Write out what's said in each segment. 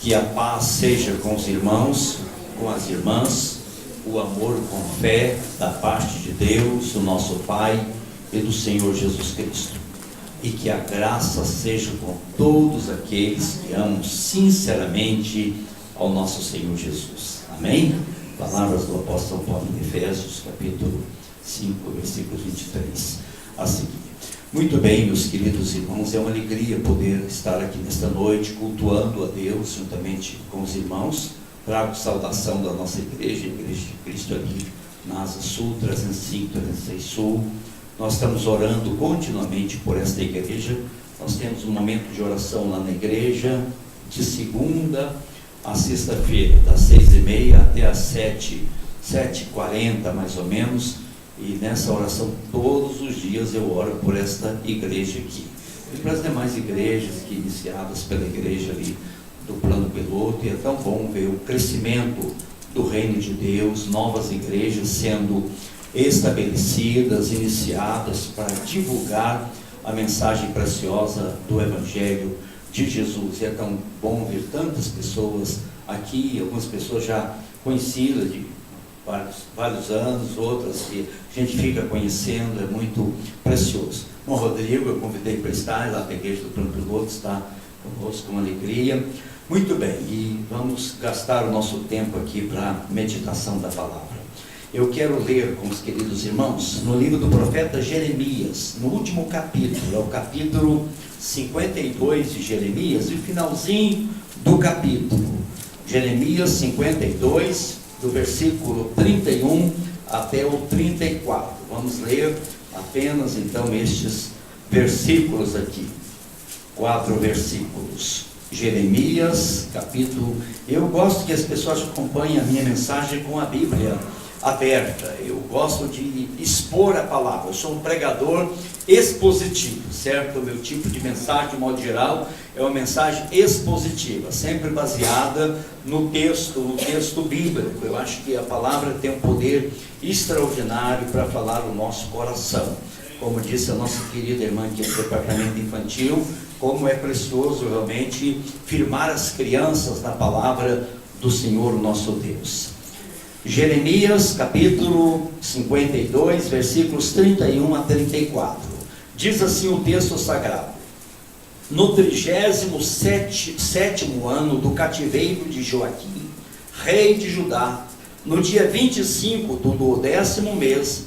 Que a paz seja com os irmãos, com as irmãs, o amor com fé da parte de Deus, o nosso Pai e do Senhor Jesus Cristo. E que a graça seja com todos aqueles que amam sinceramente ao nosso Senhor Jesus. Amém? Palavras do apóstolo Paulo em Efésios, capítulo 5, versículo 23. A seguir. Muito bem, meus queridos irmãos, é uma alegria poder estar aqui nesta noite, cultuando a Deus, juntamente com os irmãos. Trago saudação da nossa igreja, a Igreja de Cristo ali na Asa Sul, 305, 306 Sul. Nós estamos orando continuamente por esta igreja. Nós temos um momento de oração lá na igreja, de segunda a sexta-feira, das 6h30 até as 7h40 mais ou menos. E nessa oração, todos os dias eu oro por esta igreja aqui. E para as demais igrejas que iniciadas pela igreja ali do Plano Piloto. E é tão bom ver o crescimento do reino de Deus, novas igrejas sendo estabelecidas, iniciadas para divulgar a mensagem preciosa do Evangelho de Jesus. E é tão bom ver tantas pessoas aqui, algumas pessoas já conhecidas de vários anos, outras que a gente fica conhecendo, é muito precioso. Bom, Rodrigo, eu convidei para estar lá na igreja do Plano Piloto, está conosco com alegria. Muito bem, e vamos gastar o nosso tempo aqui para a meditação da palavra. Eu quero ler com os queridos irmãos no livro do profeta Jeremias, no último capítulo, é o capítulo 52 de Jeremias, e o finalzinho do capítulo. Jeremias 52, do versículo 31 até o 34. Vamos ler apenas então estes versículos aqui. 4 versículos. Jeremias, capítulo... Eu gosto que as pessoas acompanhem a minha mensagem com a Bíblia aberta. Eu gosto de expor a palavra. Eu sou um pregador expositivo, certo? O meu tipo de mensagem, de modo geral, é uma mensagem expositiva, sempre baseada no texto bíblico. Eu acho que a palavra tem um poder extraordinário para falar o nosso coração. Como disse a nossa querida irmã aqui do departamento infantil, como é precioso realmente firmar as crianças na palavra do Senhor nosso Deus. Jeremias capítulo 52, versículos 31 a 34. Diz assim o texto sagrado: No 37º ano do cativeiro de Joaquim, rei de Judá, no dia 25 do 10º mês,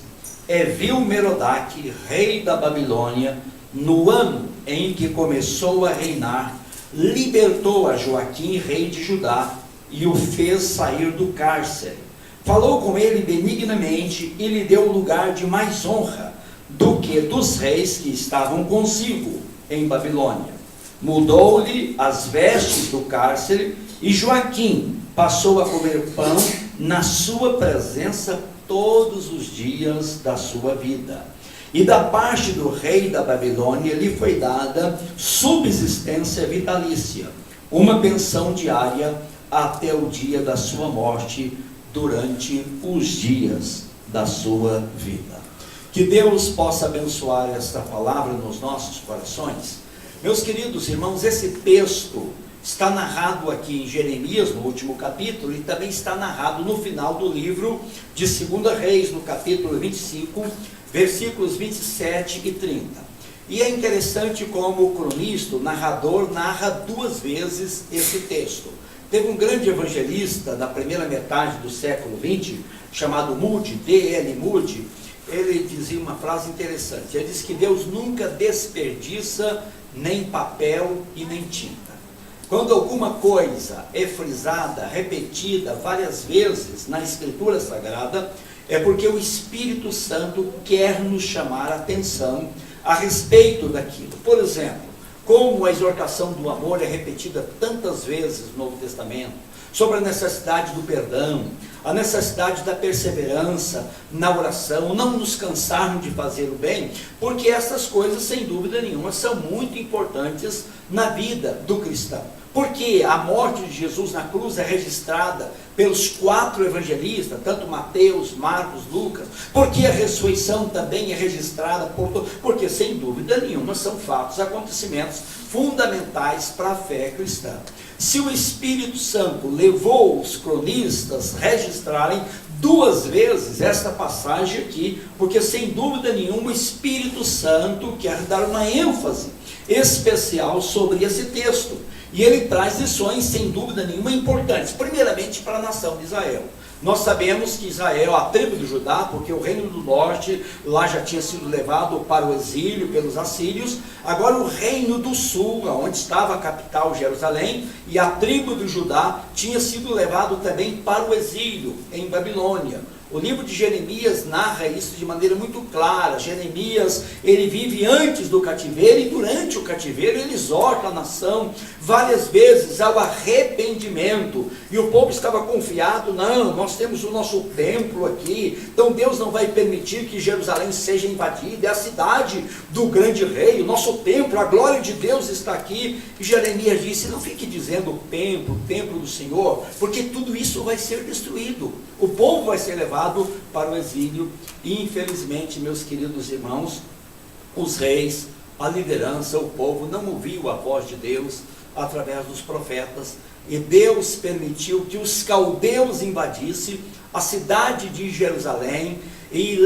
Evil-Merodach, rei da Babilônia, no ano em que começou a reinar, libertou a Joaquim, rei de Judá, e o fez sair do cárcere. Falou com ele benignamente e lhe deu lugar de mais honra do que dos reis que estavam consigo em Babilônia. Mudou-lhe as vestes do cárcere, e Joaquim passou a comer pão na sua presença todos os dias da sua vida. E da parte do rei da Babilônia lhe foi dada subsistência vitalícia, uma pensão diária até o dia da sua morte, durante os dias da sua vida. Que Deus possa abençoar esta palavra nos nossos corações. Meus queridos irmãos, esse texto está narrado aqui em Jeremias, no último capítulo, e também está narrado no final do livro de 2 Reis, no capítulo 25, versículos 27 e 30. E é interessante como o cronista, o narrador, narra duas vezes esse texto. Teve um grande evangelista da primeira metade do século XX, chamado Moody, D.L. Moody. Ele dizia uma frase interessante. Ele diz que Deus nunca desperdiça nem papel e nem tinta. Quando alguma coisa é frisada, repetida várias vezes na Escritura Sagrada, é porque o Espírito Santo quer nos chamar a atenção a respeito daquilo. Por exemplo, como a exortação do amor é repetida tantas vezes no Novo Testamento, sobre a necessidade do perdão, a necessidade da perseverança na oração, não nos cansarmos de fazer o bem, porque essas coisas, sem dúvida nenhuma, são muito importantes na vida do cristão. Porque a morte de Jesus na cruz é registrada pelos 4 evangelistas, tanto Mateus, Marcos, Lucas. Porque a ressurreição também é registrada porque, sem dúvida nenhuma, são fatos, acontecimentos fundamentais para a fé cristã. Se o Espírito Santo levou os cronistas a registrarem 2 vezes esta passagem aqui, porque sem dúvida nenhuma o Espírito Santo quer dar uma ênfase especial sobre esse texto. E ele traz lições, sem dúvida nenhuma, importantes. Primeiramente para a nação de Israel. Nós sabemos que Israel, a tribo de Judá, porque o reino do norte lá já tinha sido levado para o exílio pelos assírios. Agora o reino do sul, onde estava a capital Jerusalém, e a tribo de Judá tinha sido levado também para o exílio em Babilônia. O livro de Jeremias narra isso de maneira muito clara. Jeremias, ele vive antes do cativeiro, e durante o cativeiro ele exorta a nação várias vezes ao arrependimento. E o povo estava confiado: não, nós temos o nosso templo aqui, então Deus não vai permitir que Jerusalém seja invadida, é a cidade do grande rei, o nosso templo, a glória de Deus está aqui. E Jeremias disse: não fique dizendo o templo do Senhor, porque tudo isso vai ser destruído, o povo vai ser levado para o exílio. E infelizmente, meus queridos irmãos, os reis, a liderança, o povo não ouviu a voz de Deus através dos profetas, e Deus permitiu que os caldeus invadissem a cidade de Jerusalém e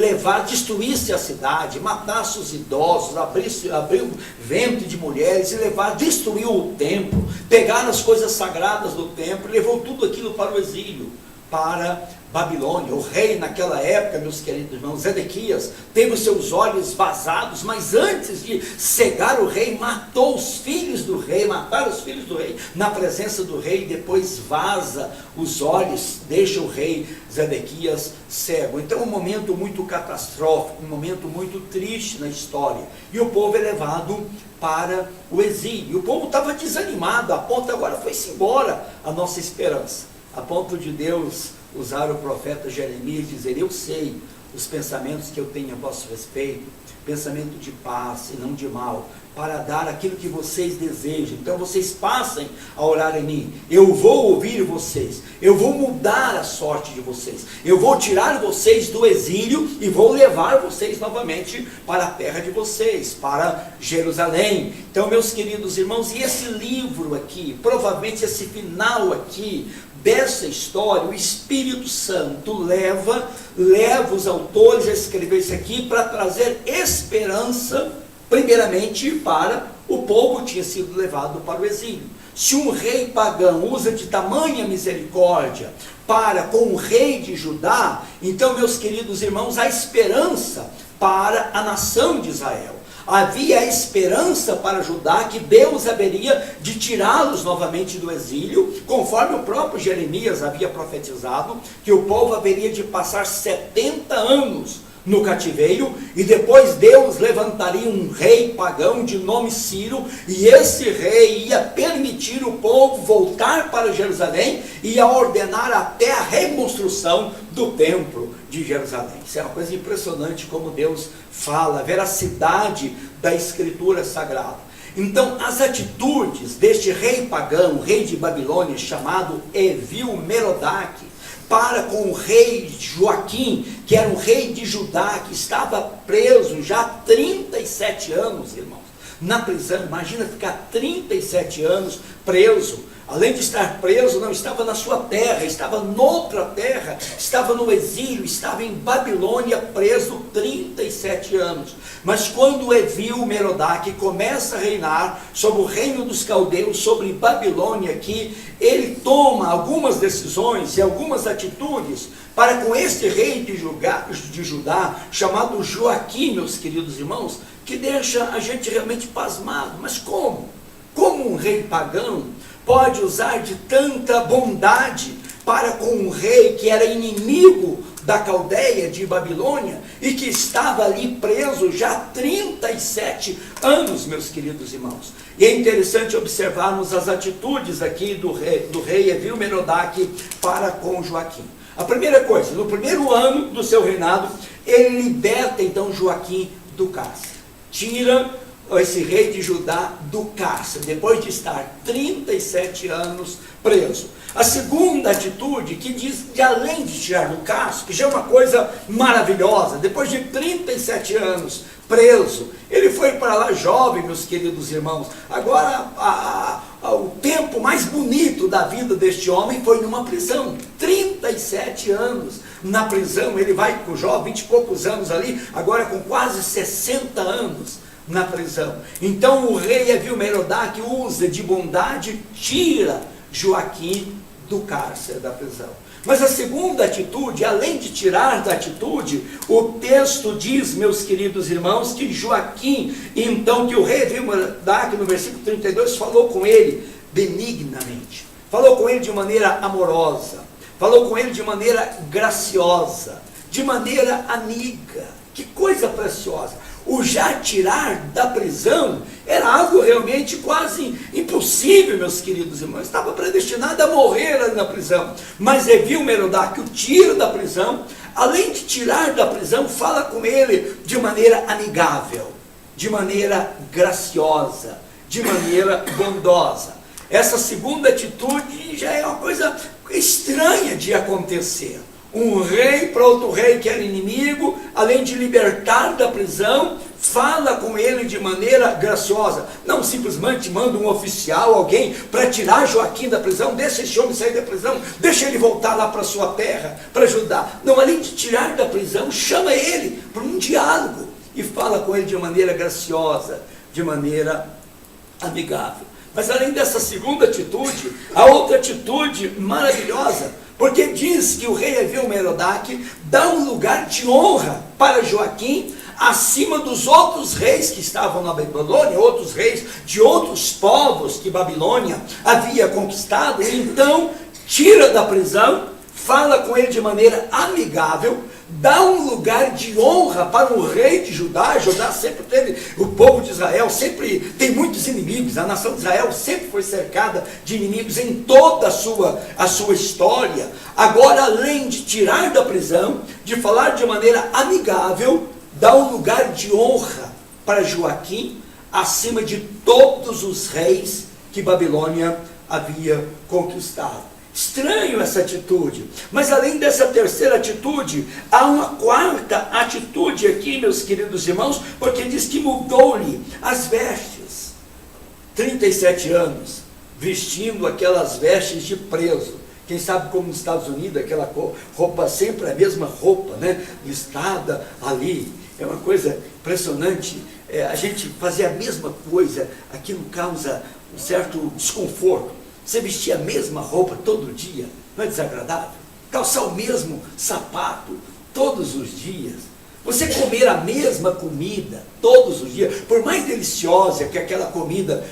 destruísse a cidade, matasse os idosos, abriu ventre de mulheres e destruiu o templo, pegaram as coisas sagradas do templo, levou tudo aquilo para o exílio, para Babilônia. O rei naquela época, meus queridos irmãos, Zedequias, teve os seus olhos vazados, mas antes de cegar o rei, matou os filhos do rei, mataram os filhos do rei na presença do rei, depois vaza os olhos, deixa o rei Zedequias cego. Então um momento muito catastrófico, um momento muito triste na história, e o povo é levado para o exílio. O povo estava desanimado, a ponto agora foi-se embora a nossa esperança, a ponto de Deus usar o profeta Jeremias e dizer: eu sei os pensamentos que eu tenho a vosso respeito, pensamento de paz e não de mal, para dar aquilo que vocês desejam. Então vocês passem a orar em mim, eu vou ouvir vocês, eu vou mudar a sorte de vocês, eu vou tirar vocês do exílio e vou levar vocês novamente para a terra de vocês, para Jerusalém. Então, meus queridos irmãos, e esse livro aqui, provavelmente esse final aqui dessa história, o Espírito Santo leva os autores a escrever isso aqui para trazer esperança, primeiramente para o povo que tinha sido levado para o exílio. Se um rei pagão usa de tamanha misericórdia para com o rei de Judá, então, meus queridos irmãos, há esperança para a nação de Israel. Havia a esperança para Judá que Deus haveria de tirá-los novamente do exílio, conforme o próprio Jeremias havia profetizado, que o povo haveria de passar 70 anos no cativeiro, e depois Deus levantaria um rei pagão de nome Ciro, e esse rei ia permitir o povo voltar para Jerusalém, e ia ordenar até a reconstrução do templo de Jerusalém. Isso é uma coisa impressionante como Deus fala, a veracidade da escritura sagrada. Então, as atitudes deste rei pagão, rei de Babilônia, chamado Evil-Merodach, para com o rei Joaquim, que era um rei de Judá, que estava preso já há 37 anos, irmãos, na prisão. Imagina ficar 37 anos preso. Além de estar preso, não estava na sua terra, estava noutra terra, estava no exílio, estava em Babilônia, preso 37 anos. Mas quando Evil-Merodach começa a reinar sobre o reino dos caldeus, sobre Babilônia aqui, ele toma algumas decisões e algumas atitudes para com este rei de Judá, chamado Joaquim, meus queridos irmãos, que deixa a gente realmente pasmado. Mas como? Como um rei pagão pode usar de tanta bondade para com um rei que era inimigo da Caldeia de Babilônia e que estava ali preso já há 37 anos, meus queridos irmãos? E é interessante observarmos as atitudes aqui do rei Evil-Merodach para com Joaquim. A primeira coisa, no primeiro ano do seu reinado, ele liberta então Joaquim do cárcere, tira esse rei de Judá do cárcere, depois de estar 37 anos preso. A segunda atitude, que diz que além de tirar do cárcere, que já é uma coisa maravilhosa, depois de 37 anos preso, ele foi para lá jovem, meus queridos irmãos. Agora, o tempo mais bonito da vida deste homem foi numa prisão. 37 anos na prisão, ele vai com jovem, 20 e poucos anos ali, agora com quase 60 anos na prisão. Então o rei Evil-Merodach usa de bondade, tira Joaquim do cárcere, da prisão. Mas a segunda atitude, além de tirar da atitude, o texto diz, meus queridos irmãos, que Joaquim, então que o rei Evil-Merodach, no versículo 32, falou com ele benignamente, falou com ele de maneira amorosa, falou com ele de maneira graciosa, de maneira amiga. Que coisa preciosa! O já tirar da prisão era algo realmente quase impossível, meus queridos irmãos. Estava predestinado a morrer ali na prisão. Mas Evil-Merodach o tira da prisão. Além de tirar da prisão, fala com ele de maneira amigável, de maneira graciosa, de maneira bondosa. Essa segunda atitude já é uma coisa estranha de acontecer. Um rei para outro rei que era inimigo, além de libertar da prisão, fala com ele de maneira graciosa. Não simplesmente manda um oficial, alguém, para tirar Joaquim da prisão, deixa esse homem sair da prisão, deixa ele voltar lá para sua terra, para Judá. Não, além de tirar da prisão, chama ele para um diálogo e fala com ele de maneira graciosa, de maneira amigável. Mas além dessa segunda atitude, a outra atitude maravilhosa, porque diz que o rei Evil-Merodach dá um lugar de honra para Joaquim acima dos outros reis que estavam na Babilônia, outros reis de outros povos que Babilônia havia conquistado. Então tira da prisão, fala com ele de maneira amigável, dá um lugar de honra para o rei de Judá. Judá sempre teve, o povo de Israel sempre tem muitos inimigos, a nação de Israel sempre foi cercada de inimigos em toda a sua história. Agora, além de tirar da prisão, de falar de maneira amigável, dá um lugar de honra para Joaquim acima de todos os reis que Babilônia havia conquistado. Estranho essa atitude. Mas além dessa terceira atitude, há uma quarta atitude aqui, meus queridos irmãos, porque diz que mudou-lhe as vestes. 37 anos, vestindo aquelas vestes de preso. Quem sabe como nos Estados Unidos, aquela roupa sempre a mesma roupa, né? Listada ali. É uma coisa impressionante. A gente fazer a mesma coisa, aquilo causa um certo desconforto. Você vestir a mesma roupa todo dia, não é desagradável? Calçar o mesmo sapato todos os dias. Você comer a mesma comida todos os dias, por mais deliciosa que aquela comida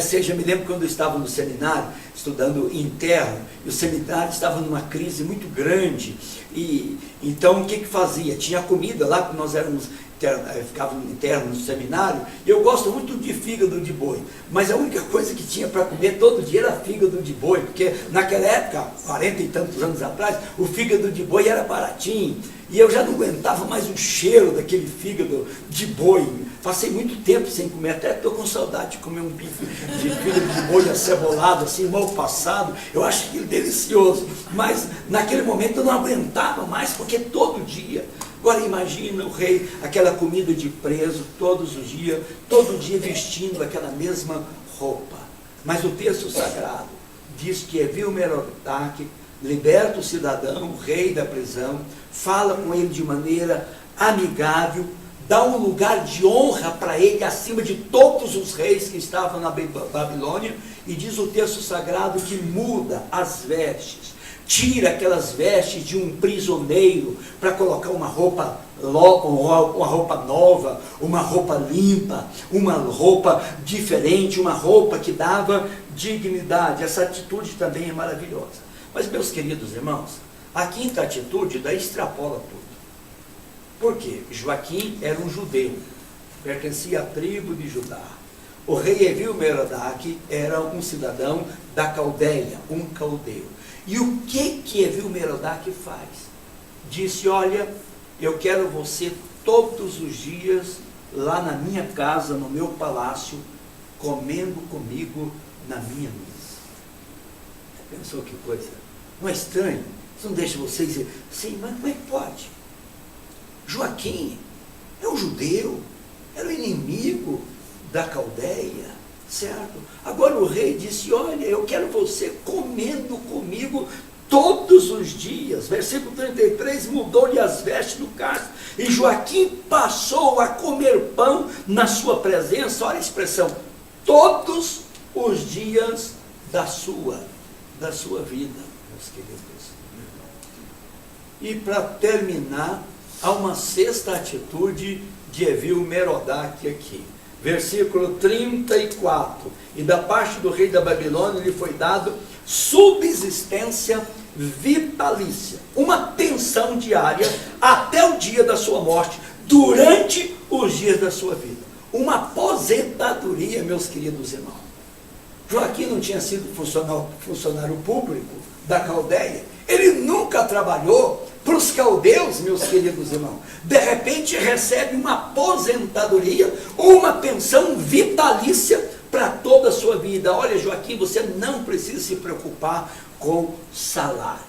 seja. Me lembro quando eu estava no seminário, estudando interno, e o seminário estava numa crise muito grande, e então o que fazia? Tinha comida lá, que nós éramos ficava interno no seminário, e eu gosto muito de fígado de boi, mas a única coisa que tinha para comer todo dia era fígado de boi, porque naquela época, 40 e tantos anos atrás, o fígado de boi era baratinho, e eu já não aguentava mais o cheiro daquele fígado de boi. Passei muito tempo sem comer, até estou com saudade de comer um bife de fígado de boi acebolado, assim, mal passado. Eu acho aquilo delicioso, mas naquele momento eu não aguentava mais, porque todo dia. Agora imagina o rei, aquela comida de preso todos os dias, todo dia vestindo aquela mesma roupa. Mas o texto sagrado diz que Evil-Merodach liberta o cidadão, o rei da prisão, fala com ele de maneira amigável, dá um lugar de honra para ele acima de todos os reis que estavam na Babilônia, e diz o texto sagrado que muda as vestes. Tira aquelas vestes de um prisioneiro para colocar uma roupa nova, uma roupa limpa, uma roupa diferente, uma roupa que dava dignidade. Essa atitude também é maravilhosa. Mas, meus queridos irmãos, a quinta atitude daí extrapola tudo. Por quê? Joaquim era um judeu, pertencia à tribo de Judá. O rei Evil-Merodach era um cidadão da Caldeia, um caldeu. E o que Evil-Merodach faz? Disse: olha, eu quero você todos os dias lá na minha casa, no meu palácio, comendo comigo na minha mesa. Pensou que coisa? Não é estranho? Isso não deixa vocês dizer, sim, mas como é que pode? Joaquim é um judeu, era o inimigo da Caldeia, certo? Agora o rei disse, olha, eu quero você comendo comigo todos os dias. Versículo 33, mudou-lhe as vestes do cárcere, e Joaquim passou a comer pão na sua presença, olha a expressão, todos os dias da sua vida, meus queridos. E para terminar, há uma sexta atitude de Evil-Merodach aqui. Versículo 34. E da parte do rei da Babilônia lhe foi dado subsistência vitalícia, uma pensão diária até o dia da sua morte, durante os dias da sua vida. Uma aposentadoria, meus queridos irmãos. Joaquim não tinha sido funcionário público da Caldeia. Ele nunca trabalhou para os caldeus, meus queridos irmãos. De repente recebe uma aposentadoria, uma pensão vitalícia para toda a sua vida. Olha, Joaquim, você não precisa se preocupar com salário.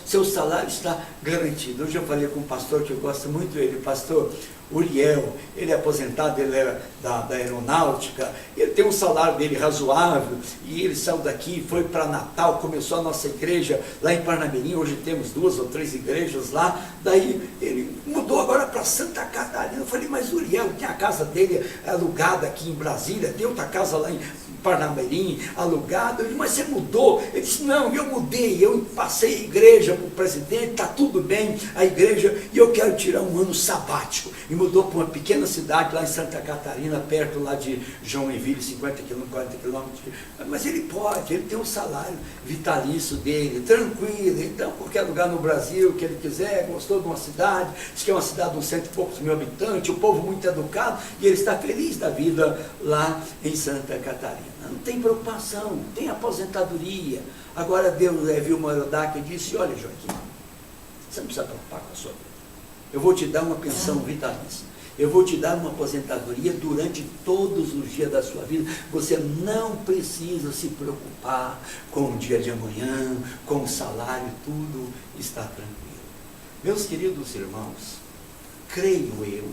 Seu salário está garantido. Hoje eu falei com um pastor que eu gosto muito dele, pastor Uriel. Ele é aposentado, ele é da aeronáutica, ele tem um salário dele razoável, e ele saiu daqui, foi para Natal, começou a nossa igreja lá em Parnamirim. Hoje temos 2 ou 3 igrejas lá. Daí ele mudou agora para Santa Catarina. Eu falei, mas Uriel, tem a casa dele alugada aqui em Brasília, tem outra casa lá em Parnamirim alugada. Eu disse, mas você mudou? Ele disse, não, eu mudei, eu passei a igreja para o presidente, está tudo bem a igreja, e eu quero tirar um ano sabático. E mudou para uma pequena cidade lá em Santa Catarina, perto lá de Joinville, 50 quilômetros, 40 quilômetros. Mas ele pode, ele tem um salário vitalício dele, tranquilo. Então, qualquer lugar no Brasil que ele quiser, gostou de uma cidade, diz que é uma cidade de uns 100 e poucos mil habitantes, o povo muito educado, e ele está feliz da vida lá em Santa Catarina. Não tem preocupação, tem aposentadoria. Agora Deus viu Merodach e disse, olha, Joaquim, você não precisa preocupar com a sua vida. Eu vou te dar uma pensão vitalícia. Eu vou te dar uma aposentadoria durante todos os dias da sua vida. Você não precisa se preocupar com o dia de amanhã, com o salário, tudo está tranquilo. Meus queridos irmãos, creio eu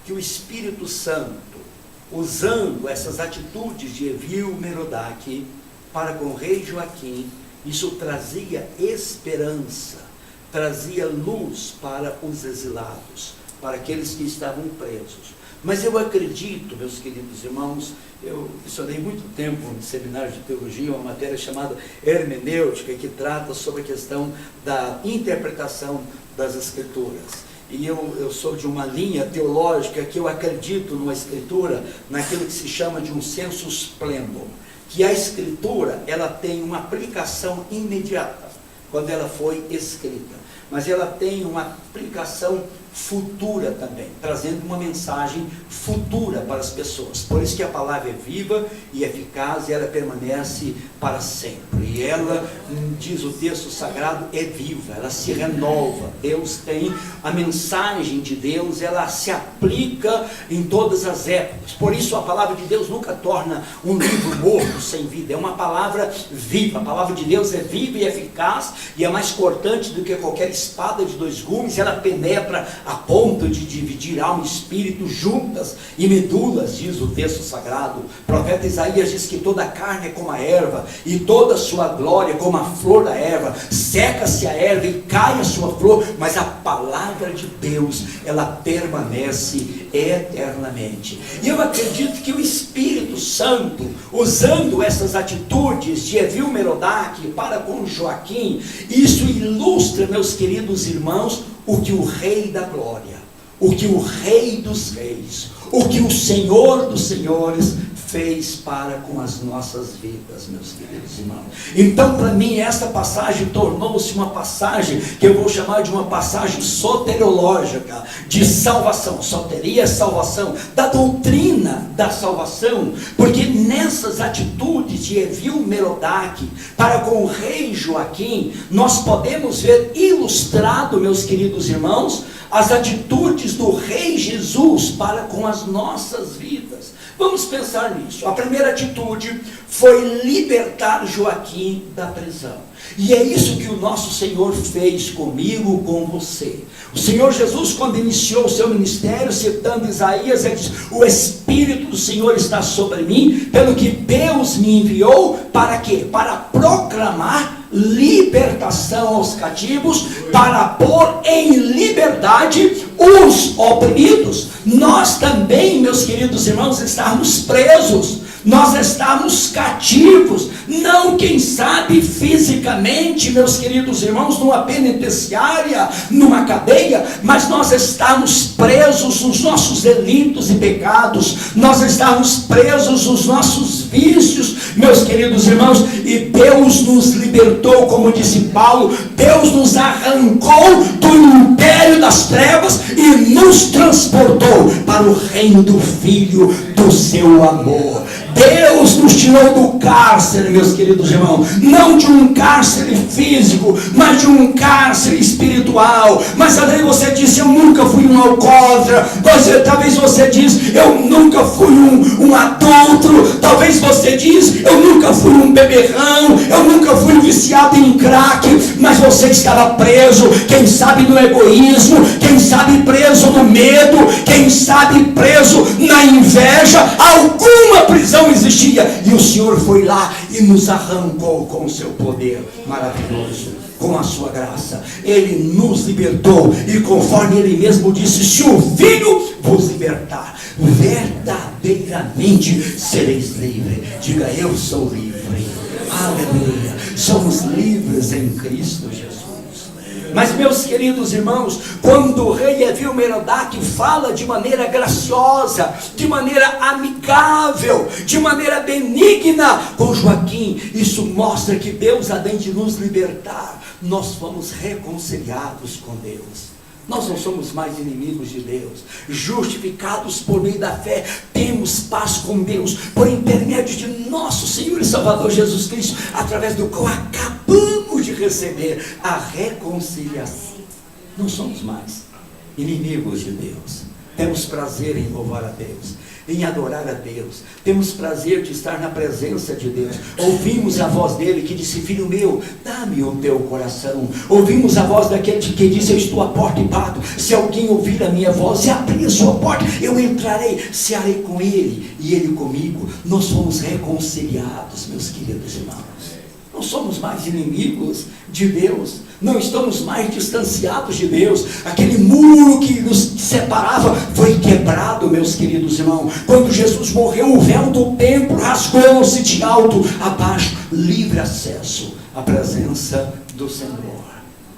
que o Espírito Santo, usando essas atitudes de Evil-Merodach para com o rei Joaquim, isso trazia esperança, trazia luz para os exilados, para aqueles que estavam presos. Mas eu acredito, meus queridos irmãos, eu estudei muito tempo no seminário de teologia, uma matéria chamada hermenêutica, que trata sobre a questão da interpretação das Escrituras. E eu sou de uma linha teológica que eu acredito numa Escritura, naquilo que se chama de um sensus plenum, que a Escritura, ela tem uma aplicação imediata, quando ela foi escrita, mas ela tem uma aplicação futura também, trazendo uma mensagem futura para as pessoas. Por isso que a palavra é viva e eficaz, e ela permanece para sempre. E ela, diz o texto sagrado, é viva, ela se renova. Deus tem a mensagem de Deus, ela se aplica em todas as épocas. Por isso a palavra de Deus nunca torna um livro morto, sem vida. É uma palavra viva. A palavra de Deus é viva e eficaz, e é mais cortante do que qualquer espada de 2 gumes. Ela penetra a ponto de dividir alma e espírito, juntas e medulas, diz o texto sagrado. O profeta Isaías diz que toda a carne é como a erva, e toda a sua glória como a flor da erva. Seca-se a erva e cai a sua flor, mas a palavra de Deus, ela permanece eternamente. E eu acredito que o Espírito Santo, usando essas atitudes de Evil-Merodach para com Joaquim, isso ilustra, meus queridos irmãos, o que o Rei da Glória, o que o Rei dos Reis, o que o Senhor dos Senhores fez para com as nossas vidas, meus queridos irmãos. Então, para mim, esta passagem tornou-se uma passagem que eu vou chamar de uma passagem soteriológica, de salvação. Soteria é salvação, da doutrina da salvação, porque nessas atitudes de Evil-Merodach para com o rei Joaquim, nós podemos ver ilustrado, meus queridos irmãos, as atitudes do rei Jesus para com as nossas vidas. Vamos pensar nisso. A primeira atitude foi libertar Joaquim da prisão. E é isso que o nosso Senhor fez comigo, com você. O Senhor Jesus, quando iniciou o seu ministério, citando Isaías, ele diz: o Espírito do Senhor está sobre mim, pelo que Deus me enviou, para quê? Para proclamar libertação aos cativos, para pôr em liberdade os oprimidos. Nós também, meus queridos irmãos, estamos presos, nós estamos cativos, não quem sabe fisicamente, meus queridos irmãos, numa penitenciária, numa cadeia, mas nós estamos presos nos nossos delitos e pecados, nós estamos presos nos nossos vícios, meus queridos irmãos, e Deus nos libertou, como disse Paulo, Deus nos arrancou do império das trevas e nos transportou para o reino do Filho do seu amor. Deus nos tirou do cárcere, meus queridos irmãos, não de um cárcere físico, mas de um cárcere espiritual. Mas talvez você disse: eu nunca fui um alcoólatra. Talvez você diz: eu nunca fui um adúltero. Talvez você diz: eu nunca fui um beberrão, eu nunca fui um viciado em crack. Mas você estava preso, quem sabe no egoísmo, quem sabe preso no medo, quem sabe preso na inveja. Alguma prisão existia, e o Senhor foi lá e nos arrancou com o seu poder maravilhoso, com a sua graça. Ele nos libertou, e conforme ele mesmo disse: se o Filho vos libertar, verdadeiramente sereis livres. Diga: eu sou livre. Aleluia. Somos livres em Cristo Jesus. Mas, meus queridos irmãos, quando o rei Evil-Merodach fala de maneira graciosa, de maneira amigável, de maneira benigna com Joaquim, isso mostra que Deus, além de nos libertar, nós fomos reconciliados com Deus. Nós não somos mais inimigos de Deus. Justificados por meio da fé, temos paz com Deus, por intermédio de nosso Senhor e Salvador Jesus Cristo, através do qual acabamos de receber a reconciliação. Não somos mais inimigos de Deus. Temos prazer em louvar a Deus, em adorar a Deus. Temos prazer de estar na presença de Deus. Ouvimos a voz dele que disse: filho meu, dá-me o teu coração. Ouvimos a voz daquele que disse: eu estou à porta e bato. Se alguém ouvir a minha voz e abrir a sua porta, eu entrarei, cearei com ele e ele comigo. Nós fomos reconciliados, meus queridos irmãos. Não somos mais inimigos de Deus, não estamos mais distanciados de Deus. Aquele muro que nos separava foi quebrado, meus queridos irmãos. Quando Jesus morreu, o véu do templo rasgou-se de alto a baixo, livre acesso à presença do Senhor.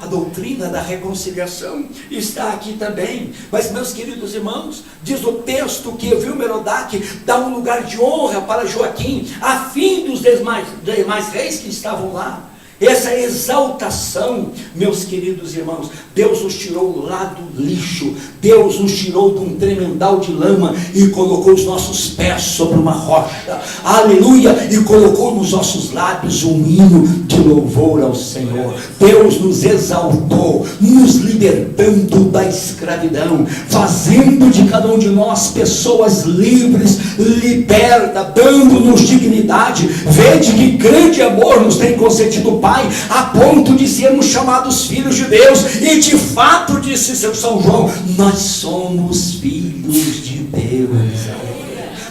A doutrina da reconciliação está aqui também. Mas, meus queridos irmãos, diz o texto que Evil-Merodach dá um lugar de honra para Joaquim, a fim dos demais reis que estavam lá. Essa exaltação, meus queridos irmãos, Deus nos tirou lá do lixo, Deus nos tirou de um tremendal de lama e colocou os nossos pés sobre uma rocha, aleluia, e colocou nos nossos lábios um hino de louvor ao Senhor. Deus nos exaltou, nos libertando da escravidão, fazendo de cada um de nós pessoas livres, libertas, dando-nos dignidade. Vede que grande amor nos tem concedido o Pai, a ponto de sermos chamados filhos de Deus. E de fato, disse São João, nós somos filhos de Deus.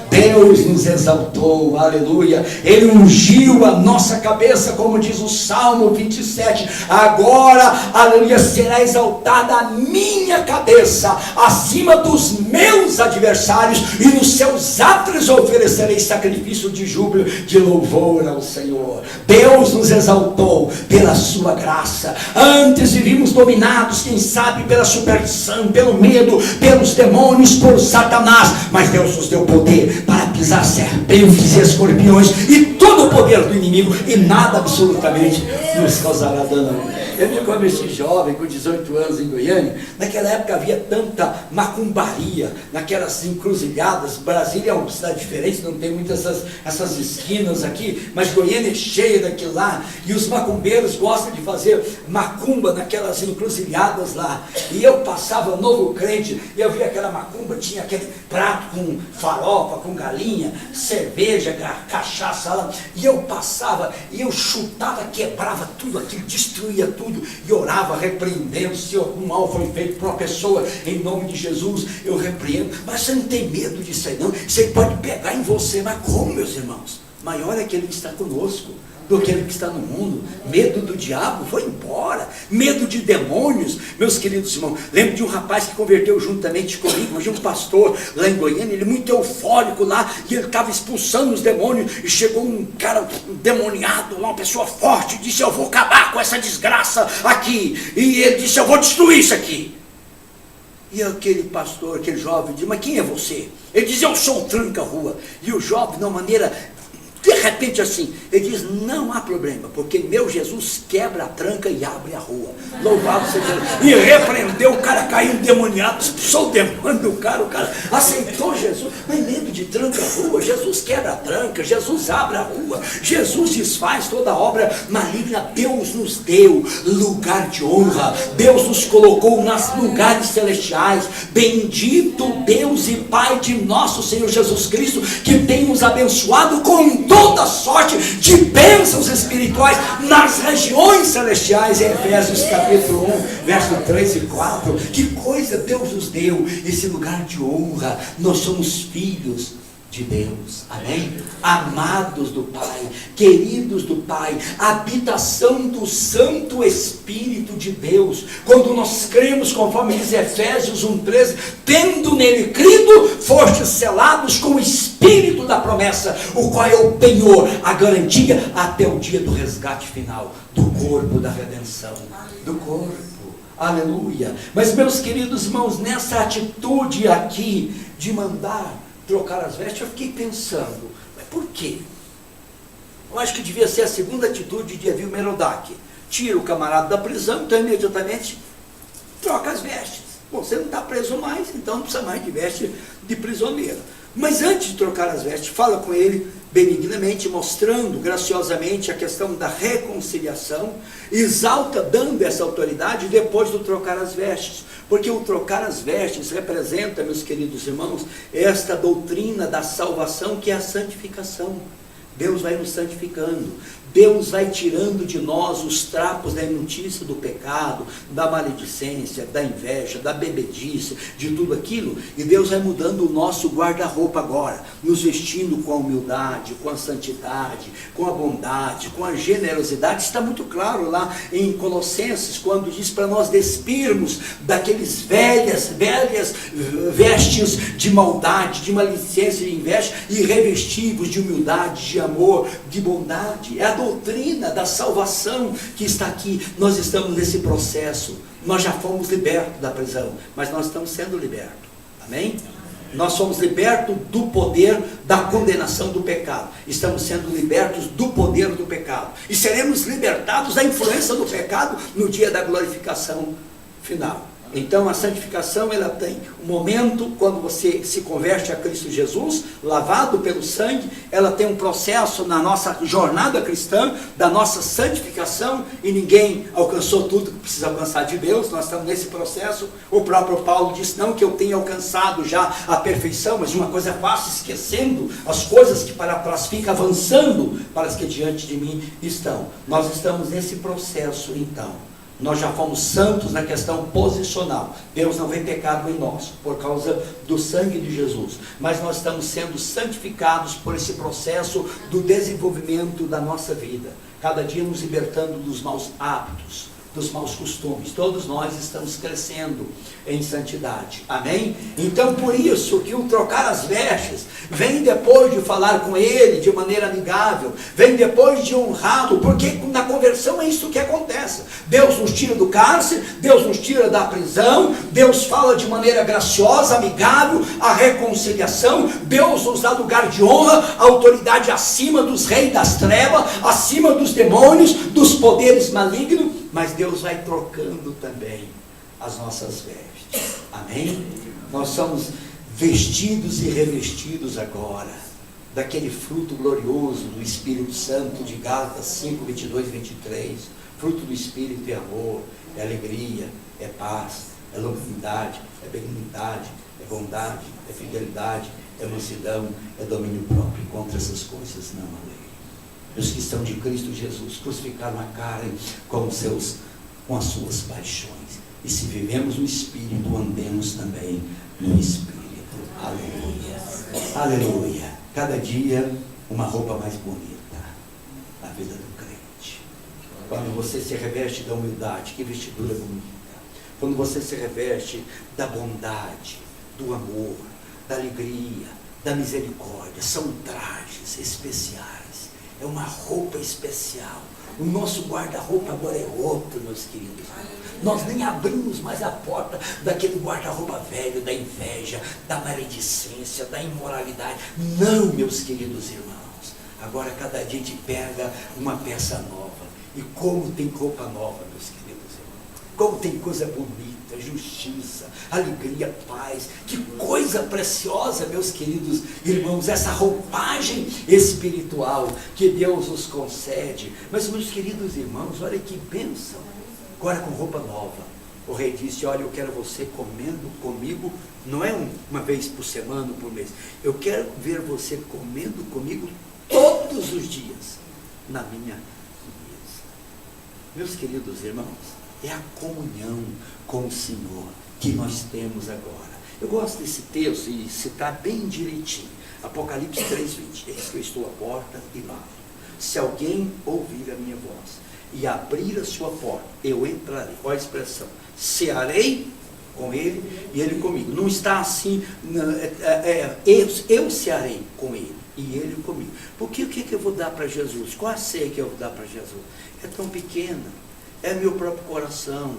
Deus nos exaltou, aleluia. Ele ungiu a nossa cabeça, como diz o Salmo 27. Agora, aleluia, será exaltada a minha cabeça acima dos meus adversários, e nos seus átrios oferecerei sacrifício de júbilo, de louvor ao Senhor. Deus nos exaltou pela sua graça. Antes vivíamos dominados, quem sabe, pela superstição, pelo medo, pelos demônios, por Satanás, mas Deus nos deu poder para pisar serpentes e escorpiões e todo o poder do inimigo, e nada absolutamente nos causará dano. Eu me converti jovem, com 18 anos em Goiânia. Naquela época havia tanta macumbaria, naquelas encruzilhadas. Brasília é uma cidade diferente, não tem muitas essas esquinas aqui, mas Goiânia é cheia daquilo lá, e os macumbeiros gostam de fazer macumba naquelas encruzilhadas lá. E eu passava novo crente, e eu via aquela macumba, tinha aquele prato com farofa, com galinha, cerveja, cachaça lá, e eu passava, e eu chutava, quebrava tudo aquilo, destruía tudo, e orava repreendendo. Se algum mal foi feito para uma pessoa, em nome de Jesus eu repreendo. Mas você não tem medo disso aí não, isso aí pode pegar em você. Mas como, meus irmãos? Maior é aquele que está conosco do que aquele que está no mundo. Medo do diabo foi embora, medo de demônios, meus queridos irmãos. Lembro de um rapaz que converteu juntamente comigo, mas de um pastor lá em Goiânia, ele muito eufórico lá, e ele estava expulsando os demônios, e chegou um cara demoniado lá, uma pessoa forte, e disse: eu vou acabar com essa desgraça aqui, e ele disse: eu vou destruir isso aqui. E aquele pastor, aquele jovem, disse: mas quem é você? Ele diz: eu sou o tranca-rua. E o jovem, de uma maneira de repente assim, ele diz: não há problema, porque meu Jesus quebra a tranca e abre a rua. Louvado seja Deus. E repreendeu, o cara caiu endemoniado, expulsou o demônio do cara, o cara aceitou Jesus. Mas medo de tranca a rua, Jesus quebra a tranca, Jesus abre a rua, Jesus desfaz toda a obra maligna. Deus nos deu lugar de honra, Deus nos colocou nos lugares celestiais. Bendito Deus e Pai de nosso Senhor Jesus Cristo, que tem nos abençoado com toda sorte de bênçãos espirituais nas regiões celestiais. Em Efésios capítulo 1, verso 3 e 4. Que coisa Deus nos deu, esse lugar de honra. Nós somos filhos de Deus, amém? Amados do Pai, queridos do Pai, habitação do Santo Espírito de Deus. Quando nós cremos, conforme diz Efésios 1,13, tendo nele crido, fostes selados com o Espírito da promessa, o qual é o penhor, a garantia até o dia do resgate final do corpo da redenção, do corpo. Aleluia. Mas, meus queridos irmãos, nessa atitude aqui de mandar trocar as vestes, eu fiquei pensando: mas por quê? Eu acho que devia ser a segunda atitude de Evil-Merodach. Tira o camarada da prisão, então imediatamente troca as vestes. Bom, você não está preso mais, então não precisa mais de veste de prisioneiro. Mas antes de trocar as vestes, fala com ele benignamente, mostrando graciosamente a questão da reconciliação, exalta, dando essa autoridade depois do trocar as vestes. Porque o trocar as vestes representa, meus queridos irmãos, esta doutrina da salvação, que é a santificação. Deus vai nos santificando, Deus vai tirando de nós os trapos da imundícia do pecado, da maledicência, da inveja, da bebedice, de tudo aquilo, e Deus vai mudando o nosso guarda-roupa agora, nos vestindo com a humildade, com a santidade, com a bondade, com a generosidade. Está muito claro lá em Colossenses, quando diz para nós despirmos daqueles velhas vestes de maldade, de maledicência e de inveja, e revestivos de humildade, de amor, de bondade. É a doutrina da salvação que está aqui. Nós estamos nesse processo. Nós já fomos libertos da prisão, mas nós estamos sendo libertos. Amém? Nós somos libertos do poder da condenação do pecado. Estamos sendo libertos do poder do pecado. E seremos libertados da influência do pecado no dia da glorificação final. Então a santificação, ela tem um momento quando você se converte a Cristo Jesus, lavado pelo sangue. Ela tem um processo na nossa jornada cristã, da nossa santificação, e ninguém alcançou tudo que precisa alcançar de Deus. Nós estamos nesse processo. O próprio Paulo disse: não que eu tenha alcançado já a perfeição, mas uma coisa faço, esquecendo as coisas que para trás ficam, avançando para as que diante de mim estão. Nós estamos nesse processo. Então nós já fomos santos na questão posicional. Deus não vê pecado em nós por causa do sangue de Jesus, mas nós estamos sendo santificados por esse processo do desenvolvimento da nossa vida, cada dia nos libertando dos maus hábitos, dos maus costumes. Todos nós estamos crescendo em santidade. Amém? Então, por isso que o trocar as vestes vem depois de falar com ele de maneira amigável, vem depois de honrá-lo, porque na conversão é isso que acontece. Deus nos tira do cárcere, Deus nos tira da prisão, Deus fala de maneira graciosa, amigável, a reconciliação, Deus nos dá lugar de honra, autoridade acima dos reis das trevas, acima dos demônios, dos poderes malignos, mas Deus vai trocando também as nossas vestes. Amém? Nós somos vestidos e revestidos agora daquele fruto glorioso do Espírito Santo de Gálatas 5, 22 e 23. Fruto do Espírito é amor, é alegria, é paz, é longanimidade, é benignidade, é bondade, é fidelidade, é mansidão, é domínio próprio. Contra essas coisas não há lei. Os que estão de Cristo Jesus crucificaram a carne com as suas paixões. E se vivemos no Espírito, andemos também no Espírito. Aleluia. Aleluia. Cada dia uma roupa mais bonita na vida do crente. Quando você se reveste da humildade, que vestidura bonita. Quando você se reveste da bondade, do amor, da alegria, da misericórdia, são trajes especiais. É uma roupa especial. O nosso guarda-roupa agora é outro, meus queridos. Nós nem abrimos mais a porta daquele guarda-roupa velho, da inveja, da maledicência, da imoralidade. Não, meus queridos irmãos. Agora cada dia a gente pega uma peça nova. E como tem roupa nova, meus queridos irmãos. Como tem coisa bonita, justiça, alegria, paz. Que coisa preciosa, meus queridos irmãos, essa roupagem espiritual que Deus nos concede. Mas, meus queridos irmãos, olha que bênção. Agora com roupa nova. O rei disse, olha, eu quero você comendo comigo, não é uma vez por semana, por mês. Eu quero ver você comendo comigo todos os dias na minha mesa. Meus queridos irmãos, é a comunhão com o Senhor que nós temos agora. Eu gosto desse texto e citar bem direitinho. Apocalipse 3:20. Eis que eu estou à porta e bato. Se alguém ouvir a minha voz e abrir a sua porta, eu entrarei. Olha a expressão. Cearei com ele e ele comigo. Não está assim, eu cearei com ele e ele comigo. Porque o que eu vou dar para Jesus? Qual a ceia que eu vou dar para Jesus? É tão pequena. É meu próprio coração.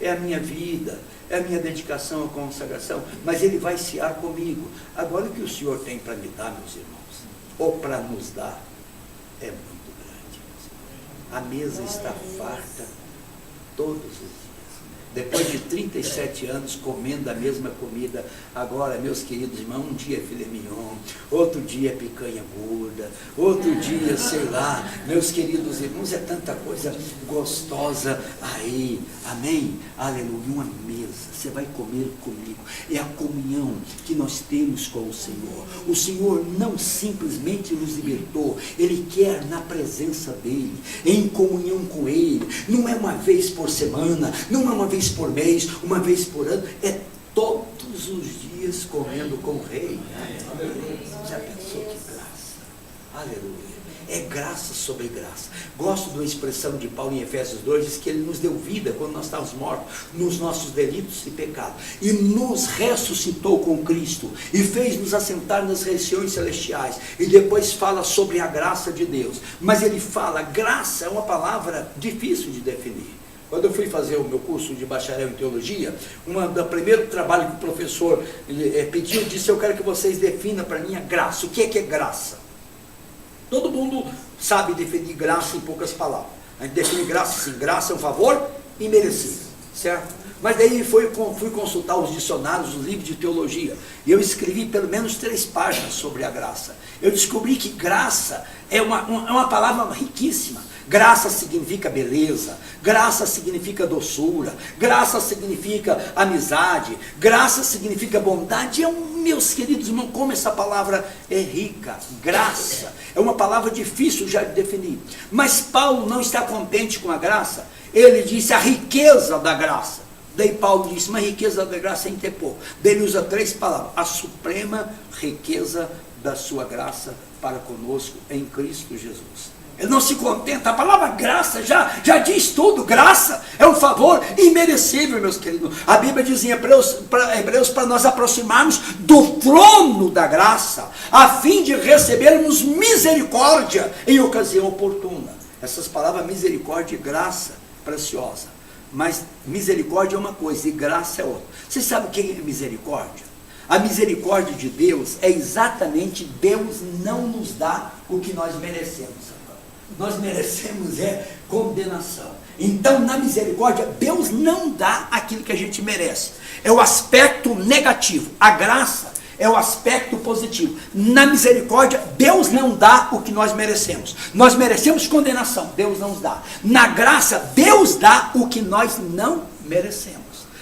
É a minha vida. É a minha dedicação à consagração. Mas ele vai cear comigo. Agora o que o Senhor tem para me dar, meus irmãos, ou para nos dar, é muito. A mesa está farta todos os dias. Depois de 37 anos comendo a mesma comida, agora, meus queridos irmãos, um dia é filé mignon, outro dia é picanha gorda, outro dia, sei lá, meus queridos irmãos, é tanta coisa gostosa aí, amém? Aleluia, uma mesa, você vai comer comigo, é a comunhão que nós temos com o Senhor. O Senhor não simplesmente nos libertou, Ele quer na presença dEle, em comunhão com Ele, não é uma vez por semana, não é uma vez por mês, uma vez por ano, é todos os dias comendo com o Rei. Aleluia. Já pensou que graça? Aleluia. É graça sobre graça. Gosto da expressão de Paulo em Efésios 2, diz que Ele nos deu vida quando nós estávamos mortos nos nossos delitos e pecados, e nos ressuscitou com Cristo, e fez-nos assentar nas regiões celestiais, e depois fala sobre a graça de Deus. Mas ele fala, graça é uma palavra difícil de definir. Quando eu fui fazer o meu curso de bacharel em teologia, do primeiro trabalho que o professor pediu, disse, eu quero que vocês definam para mim a graça. O que é graça? Todo mundo sabe definir graça em poucas palavras. A gente define graça assim, graça é um favor imerecido, certo? Mas daí fui consultar os dicionários, os livros de teologia, e eu escrevi pelo menos 3 páginas sobre a graça. Eu descobri que graça é uma palavra riquíssima. Graça significa beleza, graça significa doçura, graça significa amizade, graça significa bondade. Meus queridos irmãos, como essa palavra é rica, graça, é uma palavra difícil já de definir. Mas Paulo não está contente com a graça, ele disse a riqueza da graça. Daí Paulo disse, mas a riqueza da graça é em ter pouco. Daí ele usa 3 palavras, a suprema riqueza da sua graça para conosco em Cristo Jesus. Ele não se contenta. A palavra graça já diz tudo. Graça é um favor imerecível, meus queridos. A Bíblia diz em Hebreus para nós aproximarmos do trono da graça, a fim de recebermos misericórdia em ocasião oportuna. Essas palavras misericórdia e graça, preciosa. Mas misericórdia é uma coisa e graça é outra. Você sabe o que é misericórdia? A misericórdia de Deus é exatamente Deus não nos dá o que nós merecemos. Nós merecemos condenação. Então, na misericórdia, Deus não dá aquilo que a gente merece. É o aspecto negativo. A graça é o aspecto positivo. Na misericórdia, Deus não dá o que nós merecemos. Nós merecemos condenação, Deus não nos dá. Na graça, Deus dá o que nós não merecemos.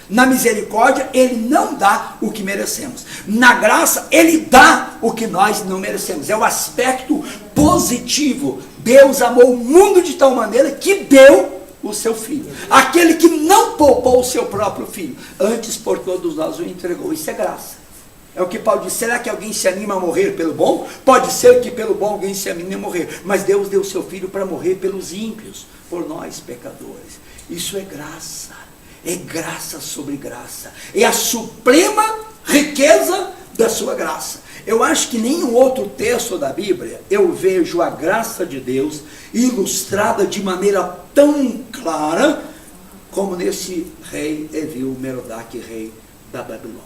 Na misericórdia, Ele não dá o que merecemos. Na graça, Ele dá o que nós não merecemos. É o aspecto positivo. Deus amou o mundo de tal maneira que deu o seu Filho. Aquele que não poupou o seu próprio Filho, antes por todos nós o entregou. Isso é graça. É o que Paulo diz. Será que alguém se anima a morrer pelo bom? Pode ser que pelo bom alguém se anime a morrer. Mas Deus deu o seu Filho para morrer pelos ímpios, por nós pecadores. Isso é graça. É graça sobre graça. É a suprema riqueza da sua graça. Eu acho que nenhum outro texto da Bíblia eu vejo a graça de Deus ilustrada de maneira tão clara como nesse rei Evil-Merodach, rei da Babilônia.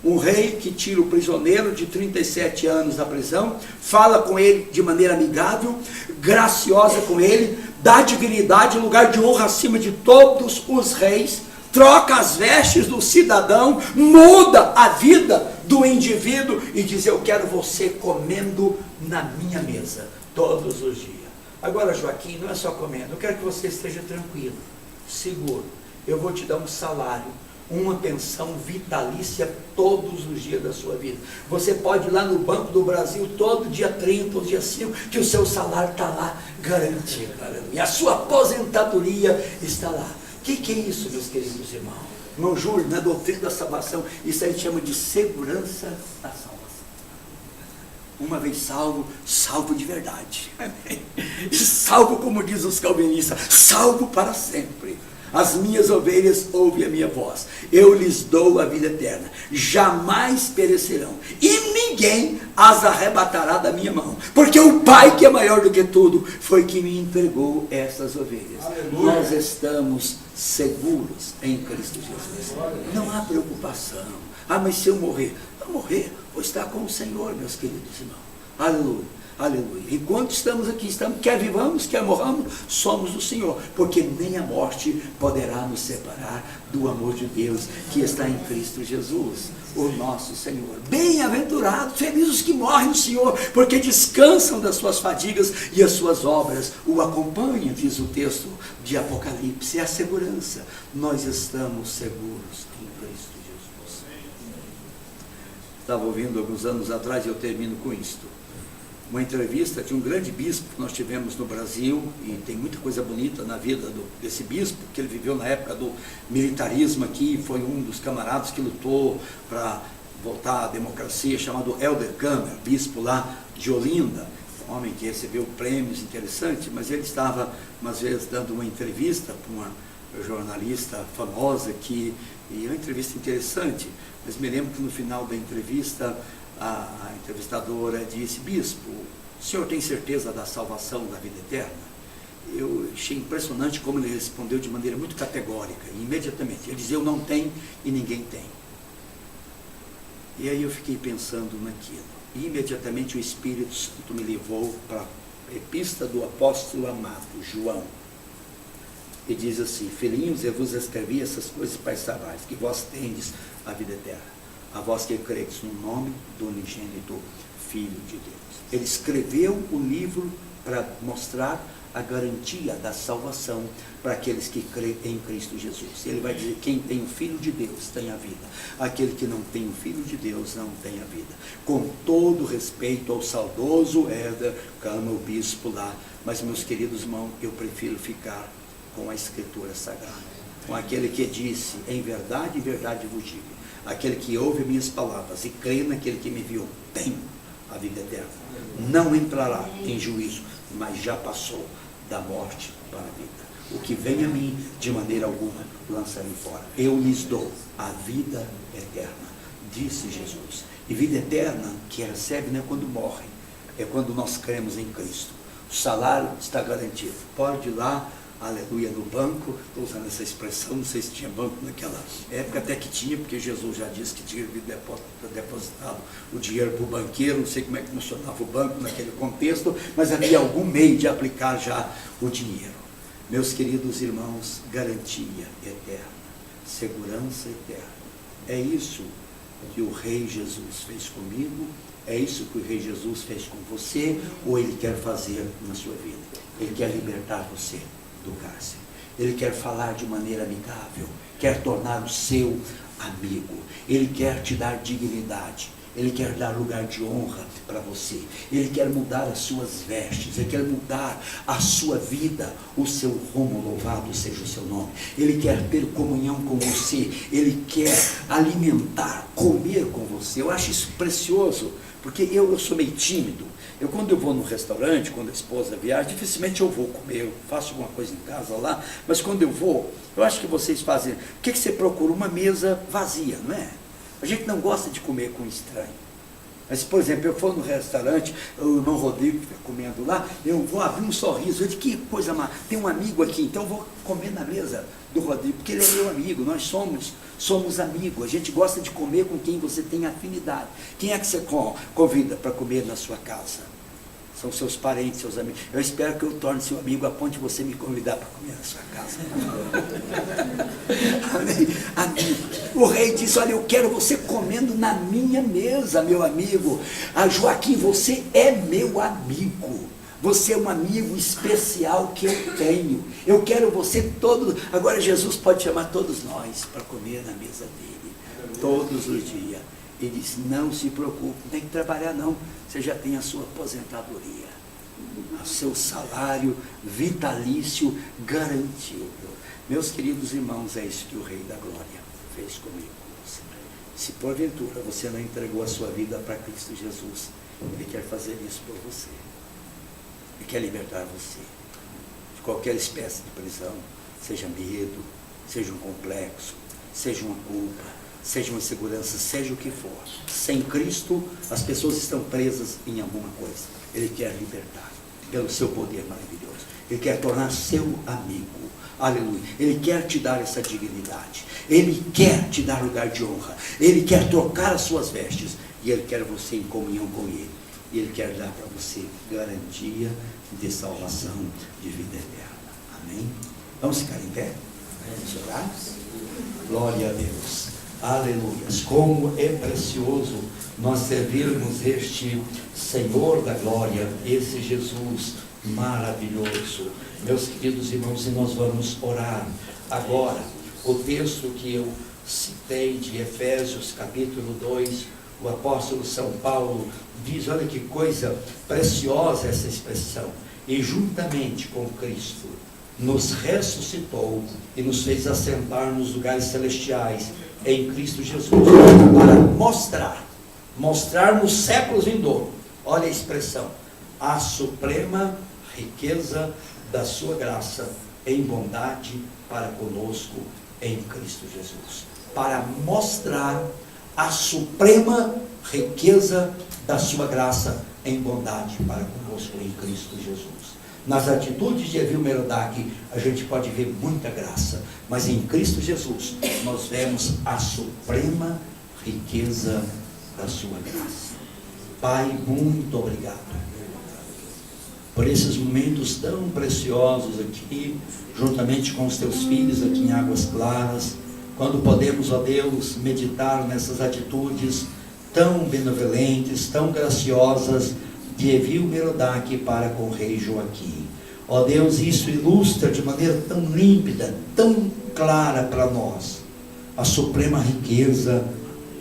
Um rei que tira o prisioneiro de 37 anos da prisão, fala com ele de maneira amigável, graciosa com ele, dá dignidade, lugar de honra acima de todos os reis, troca as vestes do cidadão, muda a vida do indivíduo e diz: eu quero você comendo na minha mesa todos os dias. Agora, Joaquim, não é só comendo, eu quero que você esteja tranquilo, seguro. Eu vou te dar um salário, uma pensão vitalícia todos os dias da sua vida. Você pode ir lá no Banco do Brasil todo dia 30 ou dia 5, que o seu salário está lá garantido. E a sua aposentadoria está lá. O que é isso, meus queridos irmãos? Irmão Júlio, na doutrina da salvação, isso a gente chama de segurança da salvação. Uma vez salvo, salvo de verdade. E salvo, como diz os calvinistas, salvo para sempre. As minhas ovelhas ouvem a minha voz, eu lhes dou a vida eterna, jamais perecerão, e ninguém as arrebatará da minha mão, porque o Pai, que é maior do que tudo, foi que me entregou essas ovelhas. Aleluia. Nós estamos seguros em Cristo Jesus. Não há preocupação. Mas se eu morrer? Eu morrer, vou estar com o Senhor, meus queridos irmãos. Aleluia. Aleluia. Enquanto estamos aqui, quer vivamos, quer morramos, somos do Senhor, porque nem a morte poderá nos separar do amor de Deus que está em Cristo Jesus, o nosso Senhor. Bem-aventurados, felizes os que morrem no Senhor, porque descansam das suas fadigas e as suas obras o acompanham, diz o texto de Apocalipse. É a segurança. Nós estamos seguros em Cristo Jesus. Estava ouvindo alguns anos atrás, e eu termino com isto, uma entrevista de um grande bispo que nós tivemos no Brasil, e tem muita coisa bonita na vida desse bispo, que ele viveu na época do militarismo aqui, foi um dos camaradas que lutou para voltar à democracia, chamado Helder Câmara, bispo lá de Olinda, um homem que recebeu prêmios interessantes, mas ele estava, umas vezes, dando uma entrevista para uma jornalista famosa, e uma entrevista interessante, mas me lembro que no final da entrevista, a entrevistadora disse: bispo, o senhor tem certeza da salvação da vida eterna? Eu achei impressionante como ele respondeu de maneira muito categórica, e imediatamente. Ele dizia: eu não tenho e ninguém tem. E aí eu fiquei pensando naquilo. E imediatamente o Espírito Santo me levou para a epístola do apóstolo amado, João. E diz assim: filhinhos, eu vos escrevi essas coisas para saberes que vós tendes a vida eterna, a vós que credes no nome do unigênito Filho de Deus. Ele escreveu o livro para mostrar a garantia da salvação para aqueles que creem em Cristo Jesus. Ele vai dizer: quem tem o Filho de Deus tem a vida, aquele que não tem o Filho de Deus não tem a vida. Com todo respeito ao saudoso Helder Câmara, o bispo lá, mas, meus queridos irmãos, eu prefiro ficar com a Escritura Sagrada, com aquele que disse: em verdade vos digo, aquele que ouve minhas palavras e crê naquele que me enviou tem a vida eterna, não entrará em juízo, mas já passou da morte para a vida. O que vem a mim, de maneira alguma, lançarei fora. Eu lhes dou a vida eterna, disse Jesus. E vida eterna que recebe não é quando morre, é quando nós cremos em Cristo. O salário está garantido. Pode ir lá, aleluia, no banco. Estou usando essa expressão, não sei se tinha banco naquela época, até que tinha, porque Jesus já disse que tinha depositado o dinheiro para o banqueiro. Não sei como é que funcionava o banco naquele contexto, mas havia algum meio de aplicar já o dinheiro. Meus queridos irmãos, garantia eterna, segurança eterna. É isso que o Rei Jesus fez comigo, é isso que o Rei Jesus fez com você, ou Ele quer fazer na sua vida? Ele quer libertar você do cárcere. Ele quer falar de maneira amigável, quer tornar o seu amigo. Ele quer te dar dignidade. Ele quer dar lugar de honra para você. Ele quer mudar as suas vestes. Ele quer mudar a sua vida, o seu rumo. Louvado seja o seu nome. Ele quer ter comunhão com você. Ele quer alimentar, comer com você. Eu acho isso precioso, porque eu sou meio tímido. Quando eu vou no restaurante, quando a esposa viaja, dificilmente eu vou comer. Eu faço alguma coisa em casa lá, mas quando eu vou, eu acho que vocês fazem. O que você procura? Uma mesa vazia, não é? A gente não gosta de comer com estranho. Mas, por exemplo, eu for no restaurante, o irmão Rodrigo está comendo lá, eu vou abrir um sorriso. Eu digo, que coisa má, tem um amigo aqui, então eu vou comer na mesa do Rodrigo, porque ele é meu amigo, nós somos amigos. A gente gosta de comer com quem você tem afinidade. Quem é que você convida para comer na sua casa? São seus parentes, seus amigos. Eu espero que eu torne seu amigo a ponto de você me convidar para comer na sua casa. Amém? Amigo. O rei disse, olha, eu quero você comendo na minha mesa, meu amigo. Joaquim, você é meu amigo. Você é um amigo especial que eu tenho. Eu quero você todo. Agora Jesus pode chamar todos nós para comer na mesa dele. Todos os dias. Ele disse, não se preocupe, não tem que trabalhar não, você já tem a sua aposentadoria, o seu salário vitalício garantido. Meus queridos irmãos, é isso que o Rei da Glória fez comigo. Se porventura você não entregou a sua vida para Cristo Jesus, Ele quer fazer isso por você. Ele quer libertar você de qualquer espécie de prisão, seja medo, seja um complexo, seja uma culpa, seja uma insegurança, seja o que for. Sem Cristo, as pessoas estão presas em alguma coisa. Ele quer libertar pelo seu poder maravilhoso. Ele quer tornar seu amigo. Aleluia. Ele quer te dar essa dignidade. Ele quer te dar lugar de honra. Ele quer trocar as suas vestes. E Ele quer você em comunhão com Ele. E Ele quer dar para você garantia de salvação, de vida eterna. Amém? Vamos ficar em pé? Vamos orar? Glória a Deus. Aleluias, como é precioso nós servirmos este Senhor da glória, esse Jesus maravilhoso. Meus queridos irmãos, e nós vamos orar agora. O texto que eu citei de Efésios capítulo 2, o apóstolo São Paulo diz, olha que coisa preciosa essa expressão, e juntamente com Cristo nos ressuscitou e nos fez assentar nos lugares celestiais em Cristo Jesus, para mostrar nos séculos vindouros, olha a expressão, a suprema riqueza da sua graça em bondade para conosco em Cristo Jesus. Para mostrar a suprema riqueza da sua graça em bondade para conosco em Cristo Jesus. Nas atitudes de Evil-Merodach, a gente pode ver muita graça, mas em Cristo Jesus, nós vemos a suprema riqueza da sua graça. Pai, muito obrigado por esses momentos tão preciosos aqui, juntamente com os teus filhos aqui em Águas Claras, quando podemos, ó Deus, meditar nessas atitudes tão benevolentes, tão graciosas, de Evil-Merodach para com o rei Joaquim. Ó Deus, isso ilustra de maneira tão límpida, tão clara para nós, a suprema riqueza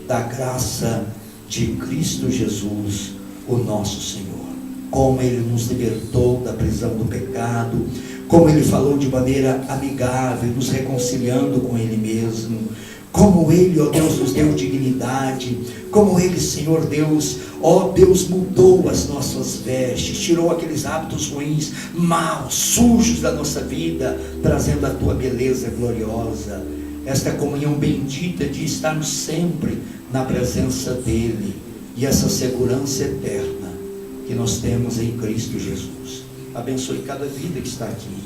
da graça de Cristo Jesus, o nosso Senhor. Como Ele nos libertou da prisão do pecado, como ele falou de maneira amigável, nos reconciliando com ele mesmo, como ele, ó Deus, nos deu dignidade, como ele, Senhor Deus, ó Deus, mudou as nossas vestes, tirou aqueles hábitos ruins, maus, sujos da nossa vida, trazendo a tua beleza gloriosa, esta comunhão bendita de estarmos sempre na presença dele, e essa segurança eterna que nós temos em Cristo Jesus. Abençoe cada vida que está aqui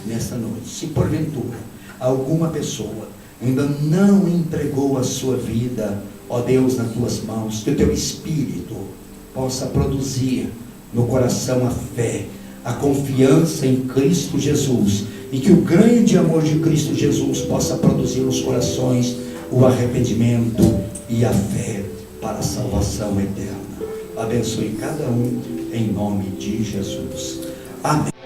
nesta noite. Se porventura alguma pessoa ainda não entregou a sua vida, ó Deus, nas tuas mãos, que o teu Espírito possa produzir no coração a fé, a confiança em Cristo Jesus, e que o grande amor de Cristo Jesus possa produzir nos corações o arrependimento e a fé para a salvação eterna. Abençoe cada um em nome de Jesus. Amém.